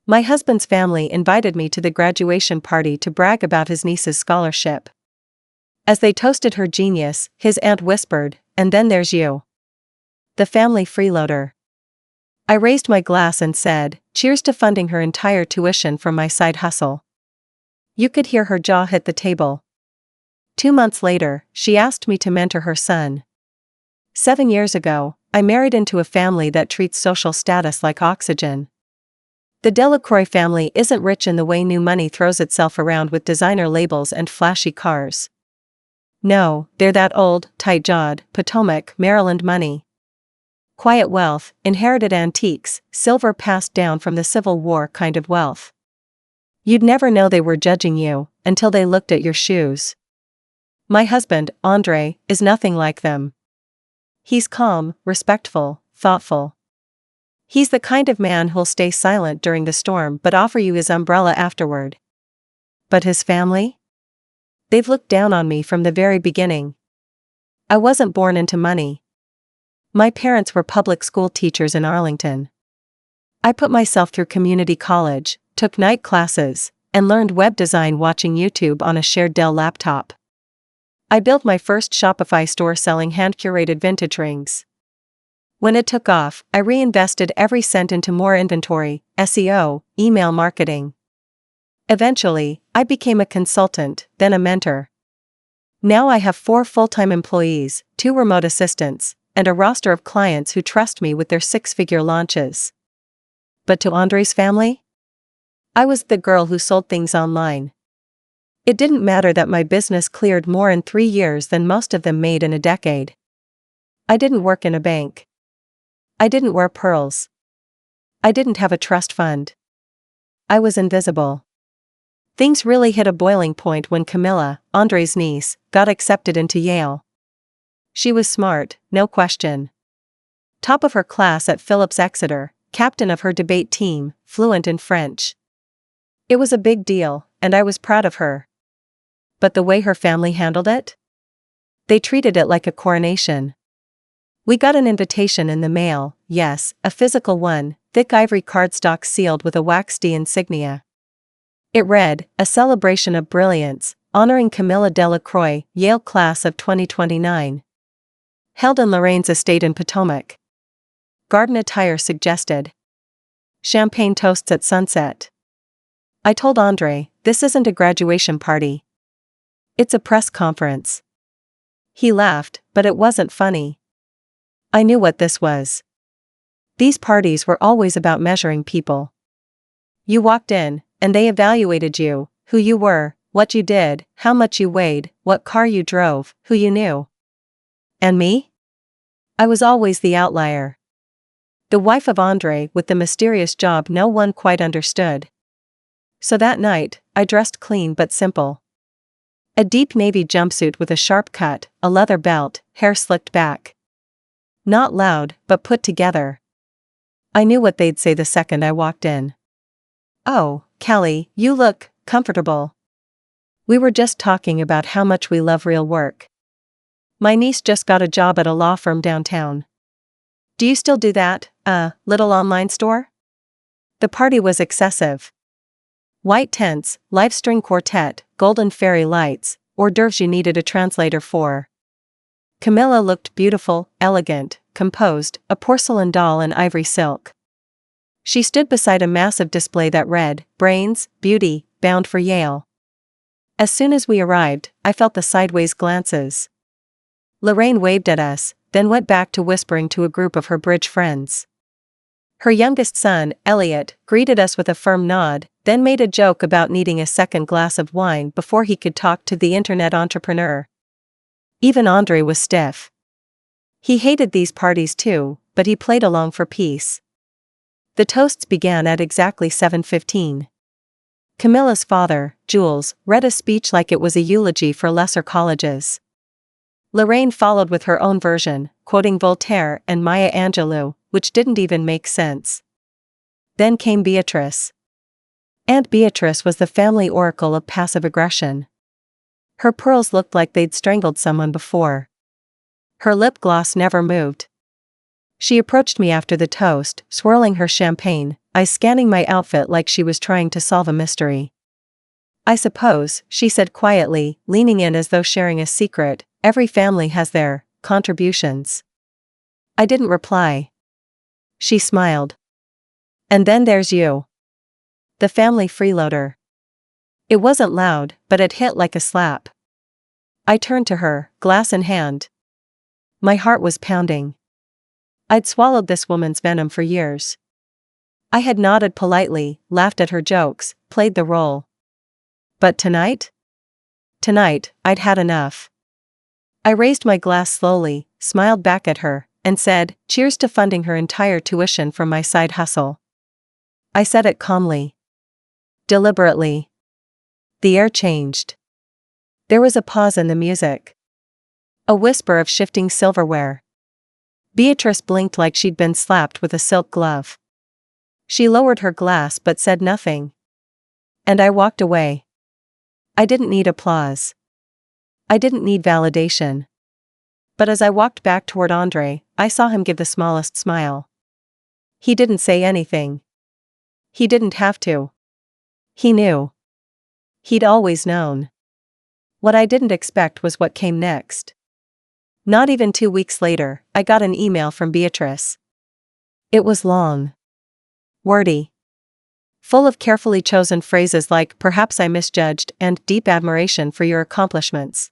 My husband's family invited me to the graduation party to brag about his niece's scholarship. As they toasted her genius, his aunt whispered, "And then there's you. The family freeloader." I raised my glass and said, "Cheers to funding her entire tuition from my side hustle." You could hear her jaw hit the table. 2 months later, she asked me to mentor her son. 7 years ago, I married into a family that treats social status like oxygen. The Delacroix family isn't rich in the way new money throws itself around with designer labels and flashy cars. No, they're that old, tight-jawed, Potomac, Maryland money. Quiet wealth, inherited antiques, silver passed down from the Civil War kind of wealth. You'd never know they were judging you until they looked at your shoes. My husband, Andre, is nothing like them. He's calm, respectful, thoughtful. He's the kind of man who'll stay silent during the storm but offer you his umbrella afterward. But his family? They've looked down on me from the very beginning. I wasn't born into money. My parents were public school teachers in Arlington. I put myself through community college, took night classes, and learned web design watching YouTube on a shared Dell laptop. I built my first Shopify store selling hand-curated vintage rings. When it took off, I reinvested every cent into more inventory, SEO, email marketing. Eventually, I became a consultant, then a mentor. Now I have 4 full-time employees, 2 remote assistants, and a roster of clients who trust me with their 6-figure launches. But to Andre's family? I was the girl who sold things online. It didn't matter that my business cleared more in 3 years than most of them made in a decade. I didn't work in a bank. I didn't wear pearls. I didn't have a trust fund. I was invisible. Things really hit a boiling point when Camilla, Andre's niece, got accepted into Yale. She was smart, no question. Top of her class at Phillips Exeter, captain of her debate team, fluent in French. It was a big deal, and I was proud of her. But the way her family handled it? They treated it like a coronation. We got an invitation in the mail, yes, a physical one, thick ivory cardstock sealed with a wax D insignia. It read, "A celebration of brilliance, honoring Camilla Delacroix, Yale class of 2029. Held in Lorraine's estate in Potomac." Garden attire suggested. Champagne toasts at sunset. I told Andre, "This isn't a graduation party. It's a press conference." He laughed, but it wasn't funny. I knew what this was. These parties were always about measuring people. You walked in, and they evaluated you, who you were, what you did, how much you weighed, what car you drove, who you knew. And me? I was always the outlier. The wife of Andre with the mysterious job no one quite understood. So that night, I dressed clean but simple. A deep navy jumpsuit with a sharp cut, a leather belt, hair slicked back. Not loud, but put together. I knew what they'd say the second I walked in. "Oh, Callie, you look comfortable." We were just talking about how much we love real work. My niece just got a job at a law firm downtown. "Do you still do that, little online store?" The party was excessive. White tents, live string quartet, golden fairy lights, hors d'oeuvres you needed a translator for. Camilla looked beautiful, elegant, composed, a porcelain doll in ivory silk. She stood beside a massive display that read, "Brains, Beauty, Bound for Yale." As soon as we arrived, I felt the sideways glances. Lorraine waved at us, then went back to whispering to a group of her bridge friends. Her youngest son, Elliot, greeted us with a firm nod, then made a joke about needing a second glass of wine before he could talk to the internet entrepreneur. Even Andre was stiff. He hated these parties too, but he played along for peace. The toasts began at exactly 7:15. Camilla's father, Jules, read a speech like it was a eulogy for lesser colleges. Lorraine followed with her own version, quoting Voltaire and Maya Angelou, which didn't even make sense. Then came Beatrice. Aunt Beatrice was the family oracle of passive aggression. Her pearls looked like they'd strangled someone before. Her lip gloss never moved. She approached me after the toast, swirling her champagne, eyes scanning my outfit like she was trying to solve a mystery. I suppose, she said quietly, leaning in as though sharing a secret, every family has their contributions. I didn't reply. She smiled. And then there's you. The family freeloader. It wasn't loud, but it hit like a slap. I turned to her, glass in hand. My heart was pounding. I'd swallowed this woman's venom for years. I had nodded politely, laughed at her jokes, played the role. But tonight? Tonight, I'd had enough. I raised my glass slowly, smiled back at her, and said, "Cheers to funding her entire tuition from my side hustle." I said it calmly. Deliberately. The air changed. There was a pause in the music. A whisper of shifting silverware. Beatrice blinked like she'd been slapped with a silk glove. She lowered her glass but said nothing. And I walked away. I didn't need applause. I didn't need validation. But as I walked back toward Andre, I saw him give the smallest smile. He didn't say anything. He didn't have to. He knew. He'd always known. What I didn't expect was what came next. Not even 2 weeks later, I got an email from Beatrice. It was long. Wordy. Full of carefully chosen phrases like "perhaps I misjudged" and "deep admiration for your accomplishments."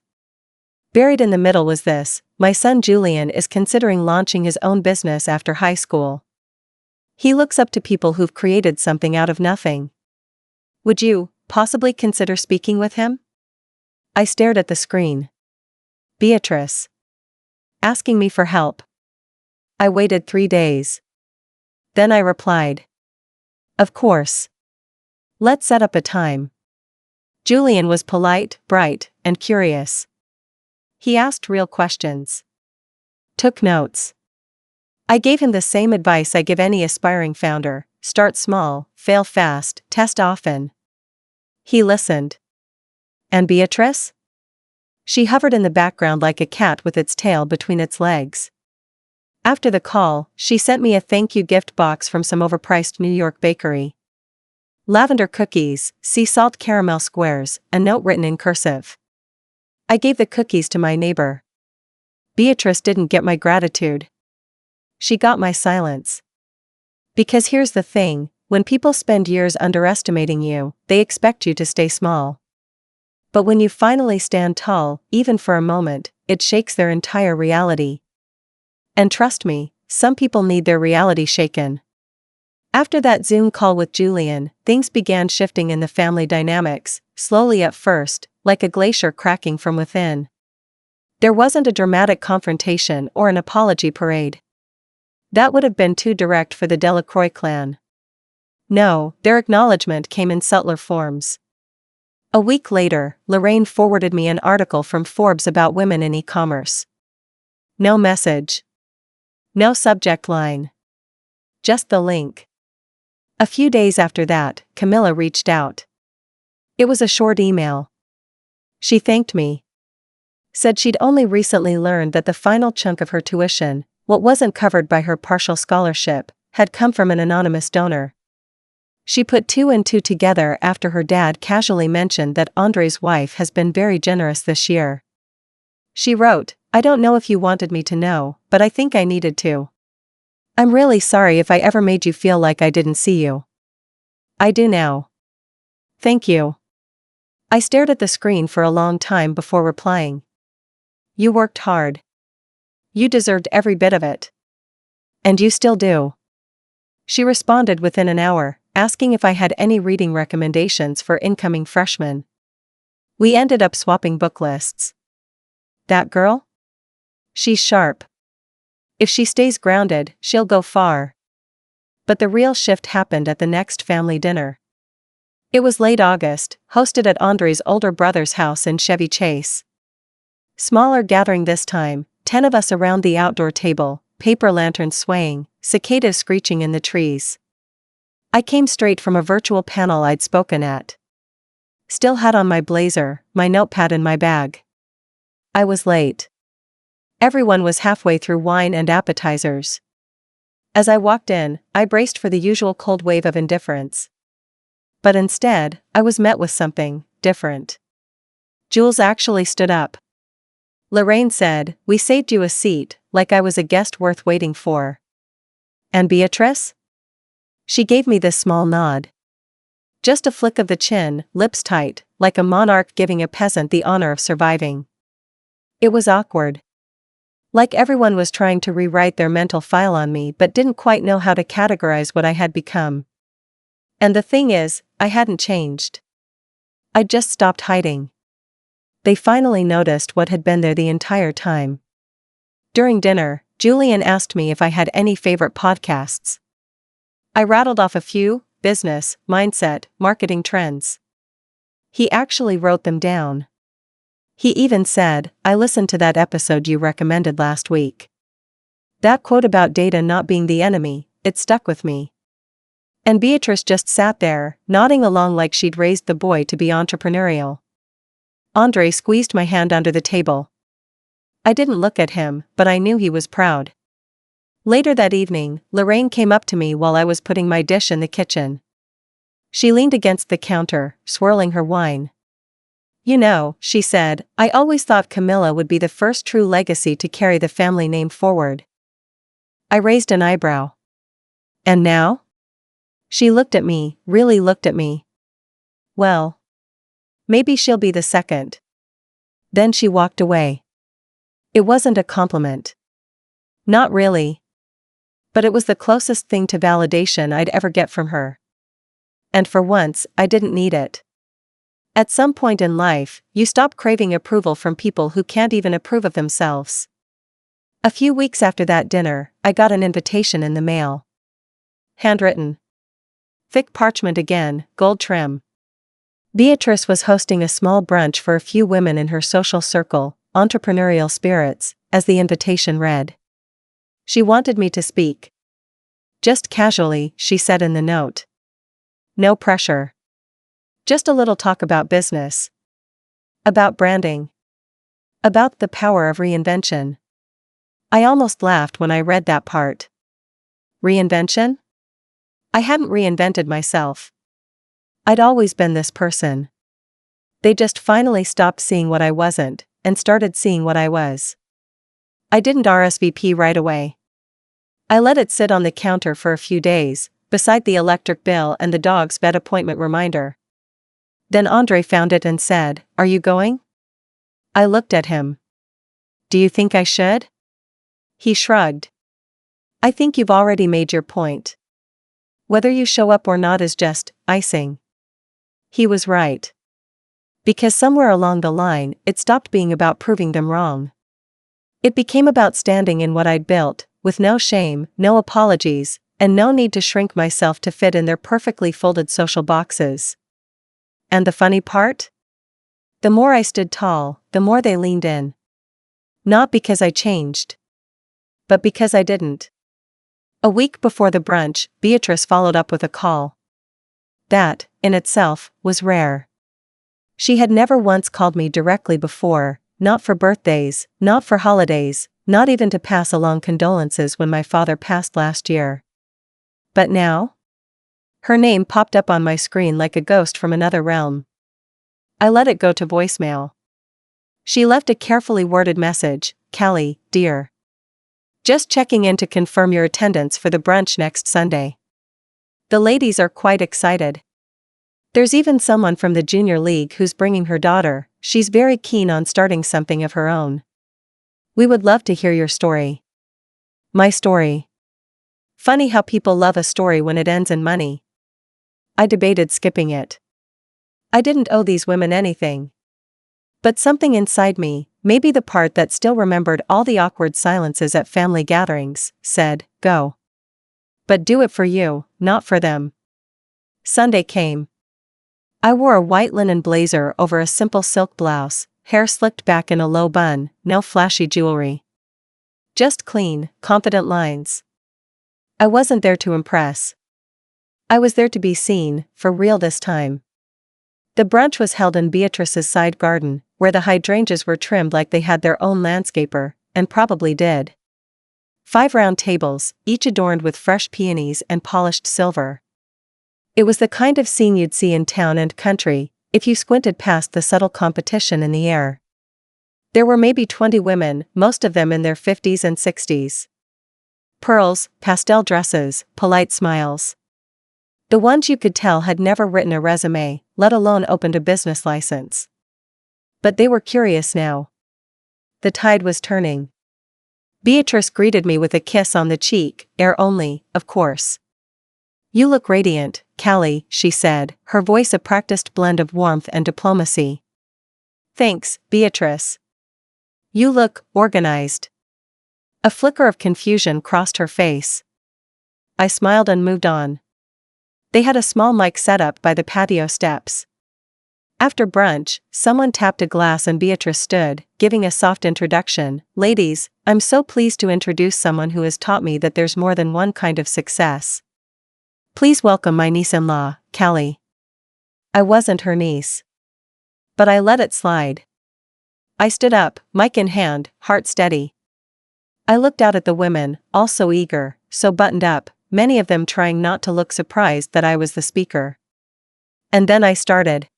Buried in the middle was this: "My son Julian is considering launching his own business after high school. He looks up to people who've created something out of nothing. Would you possibly consider speaking with him?" I stared at the screen. Beatrice. Asking me for help. I waited 3 days. Then I replied. Of course. Let's set up a time. Julian was polite, bright, and curious. He asked real questions. Took notes. I gave him the same advice I give any aspiring founder: start small, fail fast, test often. He listened. And Beatrice? She hovered in the background like a cat with its tail between its legs. After the call, she sent me a thank you gift box from some overpriced New York bakery. Lavender cookies, sea salt caramel squares, a note written in cursive. I gave the cookies to my neighbor. Beatrice didn't get my gratitude. She got my silence. Because here's the thing, when people spend years underestimating you, they expect you to stay small. But when you finally stand tall, even for a moment, it shakes their entire reality. And trust me, some people need their reality shaken. After that Zoom call with Julian, things began shifting in the family dynamics, slowly at first, like a glacier cracking from within. There wasn't a dramatic confrontation or an apology parade. That would have been too direct for the Delacroix clan. No, their acknowledgement came in subtler forms. A week later, Lorraine forwarded me an article from Forbes about women in e-commerce. No message. No subject line. Just the link. A few days after that, Camilla reached out. It was a short email. She thanked me. Said she'd only recently learned that the final chunk of her tuition, what wasn't covered by her partial scholarship, had come from an anonymous donor. She put 2 and 2 together after her dad casually mentioned that Andre's wife has been very generous this year. She wrote, "I don't know if you wanted me to know, but I think I needed to. I'm really sorry if I ever made you feel like I didn't see you. I do now. Thank you." I stared at the screen for a long time before replying. You worked hard. You deserved every bit of it. And you still do. She responded within an hour, asking if I had any reading recommendations for incoming freshmen. We ended up swapping book lists. That girl? She's sharp. If she stays grounded, she'll go far. But the real shift happened at the next family dinner. It was late August, hosted at Andre's older brother's house in Chevy Chase. Smaller gathering this time, 10 of us around the outdoor table, paper lanterns swaying, cicadas screeching in the trees. I came straight from a virtual panel I'd spoken at. Still had on my blazer, my notepad in my bag. I was late. Everyone was halfway through wine and appetizers. As I walked in, I braced for the usual cold wave of indifference. But instead, I was met with something different. Jules actually stood up. Lorraine said, "We saved you a seat," like I was a guest worth waiting for. And Beatrice? She gave me this small nod. Just a flick of the chin, lips tight, like a monarch giving a peasant the honor of surviving. It was awkward. Like everyone was trying to rewrite their mental file on me but didn't quite know how to categorize what I had become. And the thing is, I hadn't changed. I'd just stopped hiding. They finally noticed what had been there the entire time. During dinner, Julian asked me if I had any favorite podcasts. I rattled off a few: business, mindset, marketing trends. He actually wrote them down. He even said, "I listened to that episode you recommended last week." That quote about data not being the enemy, it stuck with me. And Beatrice just sat there, nodding along like she'd raised the boy to be entrepreneurial. Andre squeezed my hand under the table. I didn't look at him, but I knew he was proud. Later that evening, Lorraine came up to me while I was putting my dish in the kitchen. She leaned against the counter, swirling her wine. "You know," she said, "I always thought Camilla would be the first true legacy to carry the family name forward." I raised an eyebrow. "And now?" She looked at me, really looked at me. "Well, maybe she'll be the second." Then she walked away. It wasn't a compliment. Not really. But it was the closest thing to validation I'd ever get from her. And for once, I didn't need it. At some point in life, you stop craving approval from people who can't even approve of themselves. A few weeks after that dinner, I got an invitation in the mail. Handwritten. Thick parchment again, gold trim. Beatrice was hosting a small brunch for a few women in her social circle, entrepreneurial spirits, as the invitation read. She wanted me to speak. Just casually, she said in the note. No pressure. Just a little talk about business. About branding. About the power of reinvention. I almost laughed when I read that part. Reinvention? I hadn't reinvented myself. I'd always been this person. They just finally stopped seeing what I wasn't, and started seeing what I was. I didn't RSVP right away. I let it sit on the counter for a few days, beside the electric bill and the dog's vet appointment reminder. Then Andre found it and said, "Are you going?" I looked at him. "Do you think I should?" He shrugged. "I think you've already made your point. Whether you show up or not is just icing." He was right. Because somewhere along the line, it stopped being about proving them wrong. It became about standing in what I'd built, with no shame, no apologies, and no need to shrink myself to fit in their perfectly folded social boxes. And the funny part? The more I stood tall, the more they leaned in. Not because I changed. But because I didn't. A week before the brunch, Beatrice followed up with a call. That, in itself, was rare. She had never once called me directly before, not for birthdays, not for holidays, not even to pass along condolences when my father passed last year. But now? Her name popped up on my screen like a ghost from another realm. I let it go to voicemail. She left a carefully worded message, "Callie, dear. Just checking in to confirm your attendance for the brunch next Sunday. The ladies are quite excited. There's even someone from the junior league who's bringing her daughter. She's very keen on starting something of her own. We would love to hear your story." My story. Funny how people love a story when it ends in money. I debated skipping it. I didn't owe these women anything. But something inside me, maybe the part that still remembered all the awkward silences at family gatherings, said, "Go. But do it for you, not for them." Sunday came. I wore a white linen blazer over a simple silk blouse, hair slicked back in a low bun, no flashy jewelry. Just clean, confident lines. I wasn't there to impress. I was there to be seen, for real this time. The brunch was held in Beatrice's side garden, where the hydrangeas were trimmed like they had their own landscaper, and probably did. 5 round tables, each adorned with fresh peonies and polished silver. It was the kind of scene you'd see in town and country, if you squinted past the subtle competition in the air. There were maybe 20 women, most of them in their 50s and 60s. Pearls, pastel dresses, polite smiles. The ones you could tell had never written a resume, let alone opened a business license. But they were curious now. The tide was turning. Beatrice greeted me with a kiss on the cheek, air only, of course. "You look radiant, Callie," she said, her voice a practiced blend of warmth and diplomacy. "Thanks, Beatrice. You look organized." A flicker of confusion crossed her face. I smiled and moved on. They had a small mic set up by the patio steps. After brunch, someone tapped a glass and Beatrice stood, giving a soft introduction. "Ladies, I'm so pleased to introduce someone who has taught me that there's more than one kind of success. Please welcome my niece-in-law, Callie." I wasn't her niece. But I let it slide. I stood up, mic in hand, heart steady. I looked out at the women, all so eager, so buttoned up, many of them trying not to look surprised that I was the speaker. And then I started.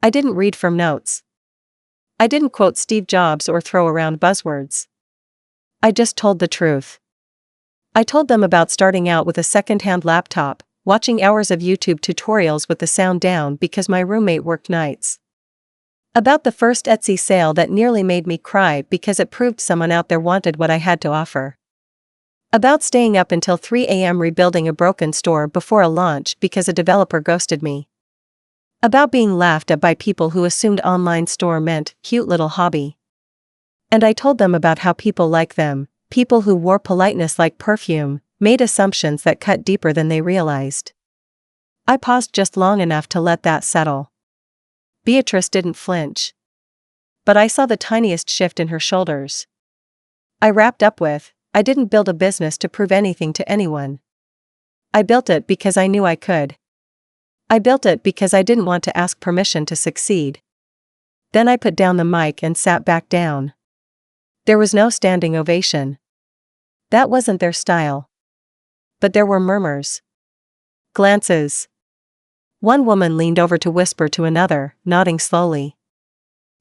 I didn't read from notes. I didn't quote Steve Jobs or throw around buzzwords. I just told the truth. I told them about starting out with a second-hand laptop, watching hours of YouTube tutorials with the sound down because my roommate worked nights. About the first Etsy sale that nearly made me cry because it proved someone out there wanted what I had to offer. About staying up until 3 a.m. rebuilding a broken store before a launch because a developer ghosted me. About being laughed at by people who assumed online store meant cute little hobby. And I told them about how people like them, people who wore politeness like perfume, made assumptions that cut deeper than they realized. I paused just long enough to let that settle. Beatrice didn't flinch. But I saw the tiniest shift in her shoulders. I wrapped up with, "I didn't build a business to prove anything to anyone. I built it because I knew I could. I built it because I didn't want to ask permission to succeed." Then I put down the mic and sat back down. There was no standing ovation. That wasn't their style. But there were murmurs. Glances. One woman leaned over to whisper to another, nodding slowly.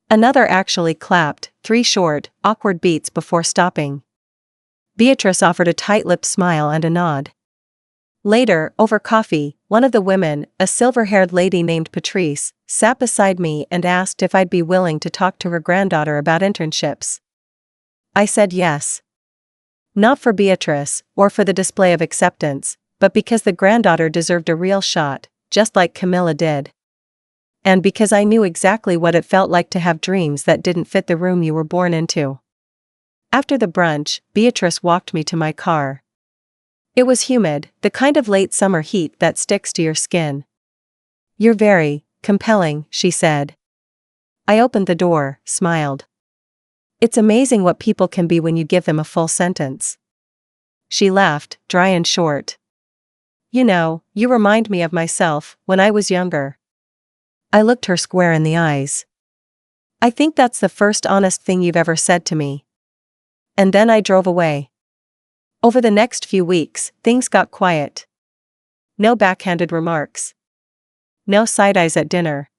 Another actually clapped, 3 short, awkward beats before stopping. Beatrice offered a tight-lipped smile and a nod. Later, over coffee, one of the women, a silver-haired lady named Patrice, sat beside me and asked if I'd be willing to talk to her granddaughter about internships. I said yes. Not for Beatrice, or for the display of acceptance, but because the granddaughter deserved a real shot, just like Camilla did. And because I knew exactly what it felt like to have dreams that didn't fit the room you were born into. After the brunch, Beatrice walked me to my car. It was humid, the kind of late summer heat that sticks to your skin. "You're very compelling," she said. I opened the door, smiled. "It's amazing what people can be when you give them a full sentence." She laughed, dry and short. "You know, you remind me of myself, when I was younger." I looked her square in the eyes. "I think that's the first honest thing you've ever said to me." And then I drove away. Over the next few weeks, things got quiet. No backhanded remarks. No side-eyes at dinner.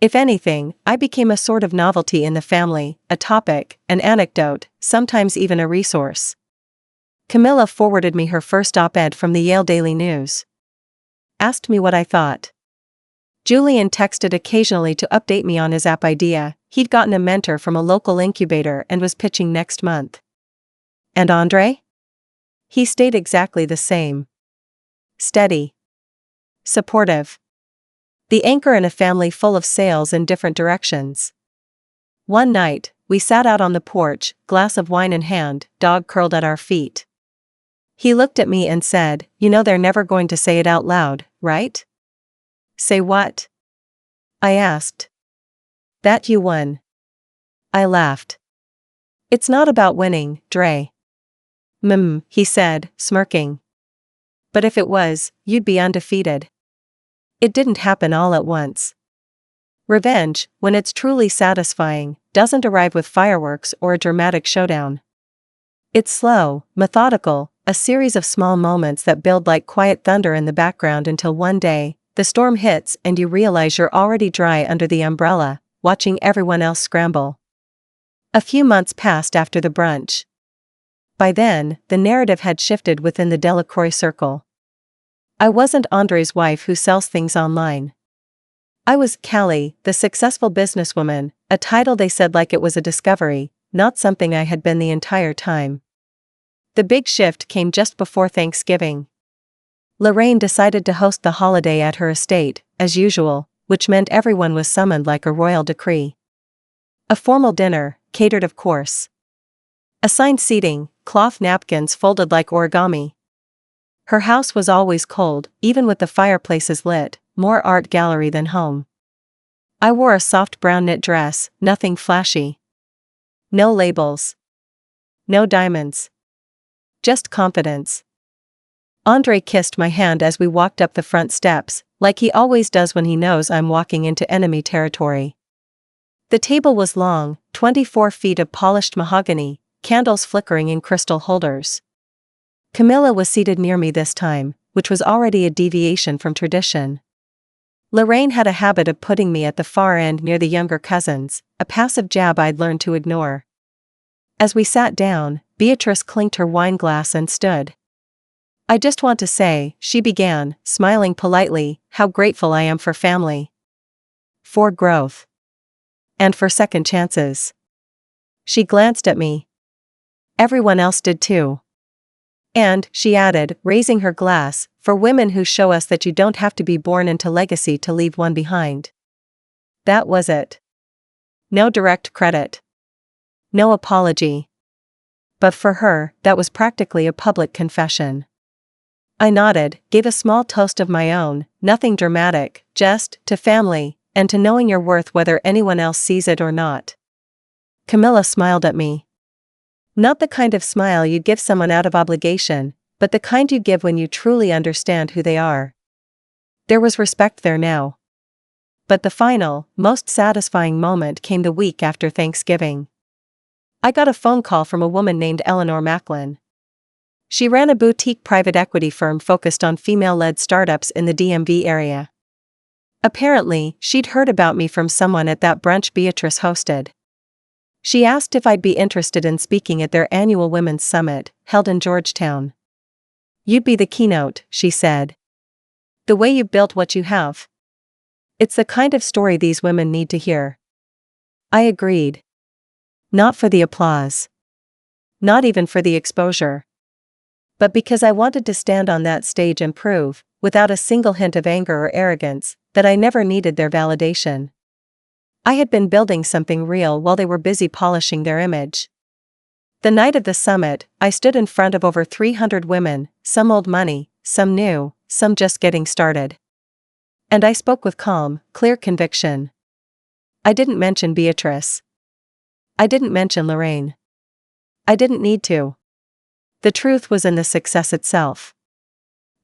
If anything, I became a sort of novelty in the family, a topic, an anecdote, sometimes even a resource. Camilla forwarded me her first op-ed from the Yale Daily News. Asked me what I thought. Julian texted occasionally to update me on his app idea. He'd gotten a mentor from a local incubator and was pitching next month. And Andre? He stayed exactly the same. Steady. Supportive. The anchor in a family full of sails in different directions. One night, we sat out on the porch, glass of wine in hand, dog curled at our feet. He looked at me and said, "You know they're never going to say it out loud, right?" "Say what?" I asked. "That you won." I laughed. "It's not about winning, Dre." He said, smirking. "But if it was, you'd be undefeated." It didn't happen all at once. Revenge, when it's truly satisfying, doesn't arrive with fireworks or a dramatic showdown. It's slow, methodical, a series of small moments that build like quiet thunder in the background until one day, the storm hits and you realize you're already dry under the umbrella, watching everyone else scramble. A few months passed after the brunch. By then, the narrative had shifted within the Delacroix circle. I wasn't Andre's wife who sells things online. I was Callie, the successful businesswoman, a title they said like it was a discovery, not something I had been the entire time. The big shift came just before Thanksgiving. Lorraine decided to host the holiday at her estate, as usual, which meant everyone was summoned like a royal decree. A formal dinner, catered of course. Assigned seating, cloth napkins folded like origami. Her house was always cold, even with the fireplaces lit, more art gallery than home. I wore a soft brown knit dress, nothing flashy. No labels. No diamonds. Just confidence. Andre kissed my hand as we walked up the front steps, like he always does when he knows I'm walking into enemy territory. The table was long, 24 feet of polished mahogany, candles flickering in crystal holders. Camilla was seated near me this time, which was already a deviation from tradition. Lorraine had a habit of putting me at the far end near the younger cousins, a passive jab I'd learned to ignore. As we sat down, Beatrice clinked her wine glass and stood. "I just want to say," she began, smiling politely, "how grateful I am for family. For growth. And for second chances." She glanced at me. Everyone else did too. "And," she added, raising her glass, "for women who show us that you don't have to be born into legacy to leave one behind." That was it. No direct credit. No apology. But for her, that was practically a public confession. I nodded, gave a small toast of my own, nothing dramatic, just, to family, and to knowing your worth whether anyone else sees it or not. Camilla smiled at me. Not the kind of smile you'd give someone out of obligation, but the kind you give when you truly understand who they are. There was respect there now. But the final, most satisfying moment came the week after Thanksgiving. I got a phone call from a woman named Eleanor Macklin. She ran a boutique private equity firm focused on female-led startups in the DMV area. Apparently, she'd heard about me from someone at that brunch Beatrice hosted. She asked if I'd be interested in speaking at their annual Women's Summit, held in Georgetown. "You'd be the keynote," she said. "The way you've built what you have. It's the kind of story these women need to hear." I agreed. Not for the applause. Not even for the exposure. But because I wanted to stand on that stage and prove, without a single hint of anger or arrogance, that I never needed their validation. I had been building something real while they were busy polishing their image. The night of the summit, I stood in front of over 300 women, some old money, some new, some just getting started. And I spoke with calm, clear conviction. I didn't mention Beatrice. I didn't mention Lorraine. I didn't need to. The truth was in the success itself.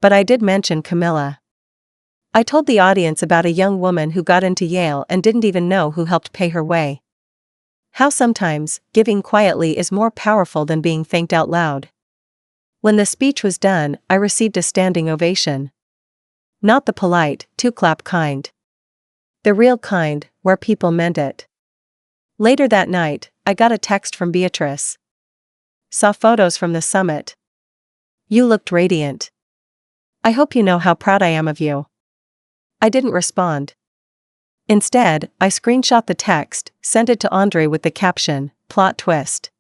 But I did mention Camilla. I told the audience about a young woman who got into Yale and didn't even know who helped pay her way. How sometimes, giving quietly is more powerful than being thanked out loud. When the speech was done, I received a standing ovation. Not the polite, two-clap kind. The real kind, where people meant it. Later that night, I got a text from Beatrice. "Saw photos from the summit. You looked radiant. I hope you know how proud I am of you." I didn't respond. Instead, I screenshot the text, sent it to Andre with the caption, "Plot twist."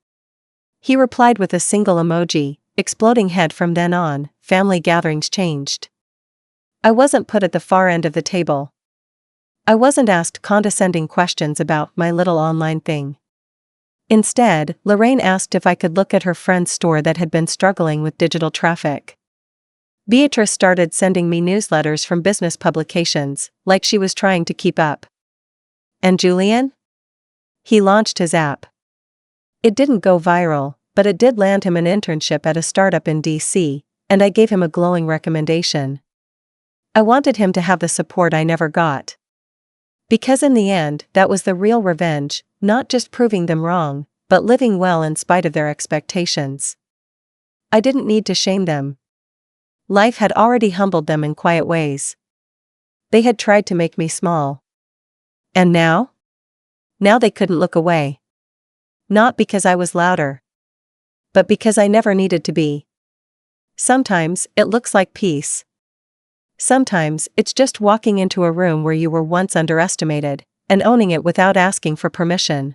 He replied with a single emoji, exploding head. From then on, family gatherings changed. I wasn't put at the far end of the table. I wasn't asked condescending questions about my little online thing. Instead, Lorraine asked if I could look at her friend's store that had been struggling with digital traffic. Beatrice started sending me newsletters from business publications, like she was trying to keep up. And Julian? He launched his app. It didn't go viral, but it did land him an internship at a startup in DC, and I gave him a glowing recommendation. I wanted him to have the support I never got. Because in the end, that was the real revenge, not just proving them wrong, but living well in spite of their expectations. I didn't need to shame them. Life had already humbled them in quiet ways. They had tried to make me small. And now? Now they couldn't look away. Not because I was louder, but because I never needed to be. Sometimes it looks like peace. Sometimes it's just walking into a room where you were once underestimated, and owning it without asking for permission.